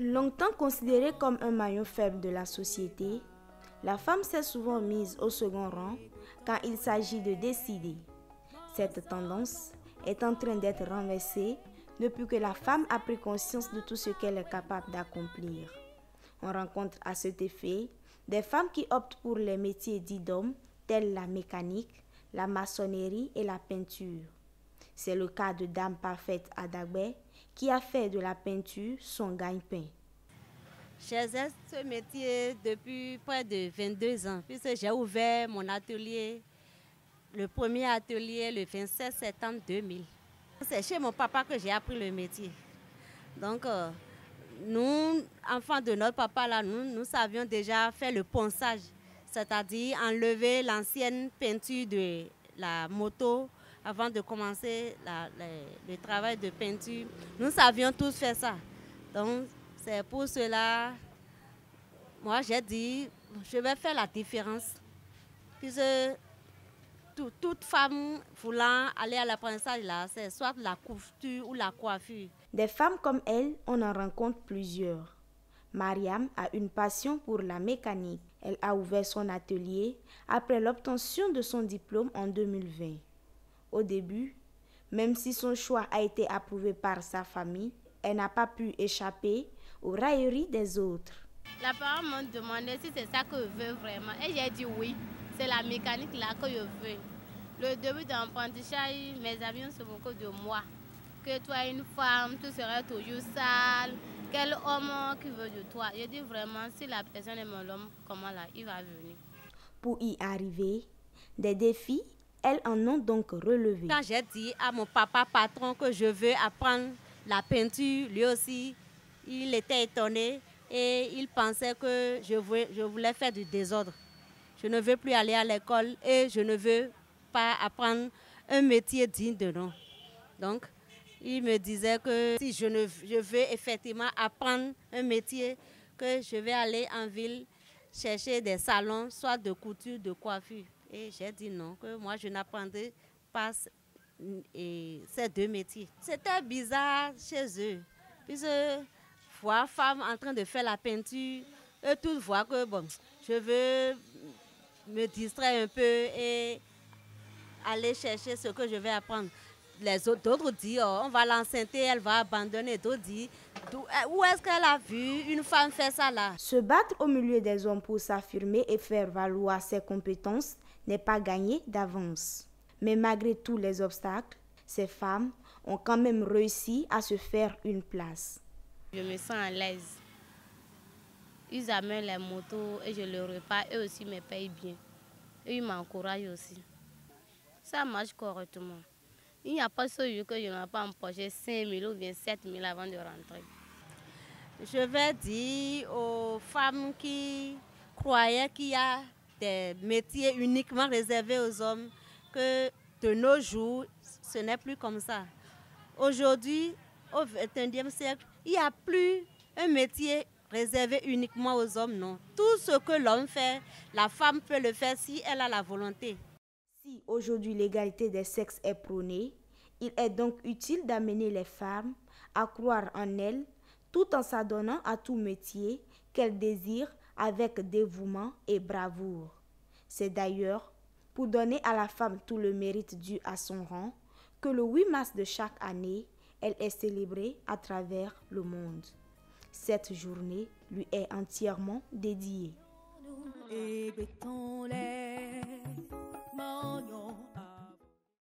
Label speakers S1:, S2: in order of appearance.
S1: Longtemps considérée comme un maillon faible de la société, la femme s'est souvent mise au second rang quand il s'agit de décider. Cette tendance est en train d'être renversée depuis que la femme a pris conscience de tout ce qu'elle est capable d'accomplir. On rencontre à cet effet des femmes qui optent pour les métiers dits d'hommes tels la mécanique, la maçonnerie et la peinture. C'est le cas de Dame Parfaite Adagbe qui a fait de la peinture son gagne-pain.
S2: J'exerce ce métier depuis près de 22 ans, puisque j'ai ouvert mon atelier, le premier atelier, le 27 septembre 2000. C'est chez mon papa que j'ai appris le métier. Donc, nous, enfants de notre papa, là, nous savions déjà faire le ponçage, c'est-à-dire enlever l'ancienne peinture de la moto avant de commencer le travail de peinture. Nous savions tous faire ça. Donc, c'est pour cela, moi j'ai dit, je vais faire la différence. Puisque toute femme voulant aller à l'apprentissage, là, c'est soit la couture ou la coiffure.
S1: Des femmes comme elle, on en rencontre plusieurs. Mariam a une passion pour la mécanique. Elle a ouvert son atelier après l'obtention de son diplôme en 2020. Au début, même si son choix a été approuvé par sa famille, elle n'a pas pu échapper aux railleries des autres.
S3: La parole m'a demandé si c'est ça que je veux vraiment. Et j'ai dit oui, c'est la mécanique là que je veux. Le début d'apprentissage, mes amis se moquent de moi. Que toi, une femme, tu serais toujours sale. Quel homme qui veut de toi? Je dis vraiment, si la personne aime l'homme, comment là, il va venir.
S1: Pour y arriver, des défis, elles en ont donc relevé.
S2: Quand j'ai dit à mon papa patron que je veux apprendre la peinture, lui aussi, il était étonné et il pensait que je voulais faire du désordre. Je ne veux plus aller à l'école et je ne veux pas apprendre un métier digne de nom. Donc, il me disait que si je veux effectivement apprendre un métier, que je vais aller en ville chercher des salons, soit de couture, de coiffure. Et j'ai dit non, que moi je n'apprendrai pas ces deux métiers. C'était bizarre chez eux, puisque voir femme en train de faire la peinture, eux tous voient que bon, je veux me distraire un peu et aller chercher ce que je vais apprendre. Les autres, d'autres disent, oh, on va l'enceinter, elle va abandonner. D'autres disent, où est-ce qu'elle a vu une femme faire ça là?
S1: Se battre au milieu des hommes pour s'affirmer et faire valoir ses compétences n'est pas gagné d'avance. Mais malgré tous les obstacles, ces femmes ont quand même réussi à se faire une place.
S3: Je me sens à l'aise. Ils amènent les motos et je le repars. Eux aussi me payent bien. Et ils m'encouragent aussi. Ça marche correctement. Il n'y a pas ce jour que je n'ai pas empoché 5 000 ou bien 7 000 avant de rentrer.
S2: Je vais dire aux femmes qui croyaient qu'il y a des métiers uniquement réservés aux hommes que de nos jours, ce n'est plus comme ça. Aujourd'hui, au XXIe siècle, il n'y a plus un métier réservé uniquement aux hommes, non. Tout ce que l'homme fait, la femme peut le faire si elle a la volonté.
S1: Si aujourd'hui l'égalité des sexes est prônée, il est donc utile d'amener les femmes à croire en elles tout en s'adonnant à tout métier qu'elles désirent avec dévouement et bravoure. C'est d'ailleurs pour donner à la femme tout le mérite dû à son rang que le 8 mars de chaque année, elle est célébrée à travers le monde. Cette journée lui est entièrement dédiée.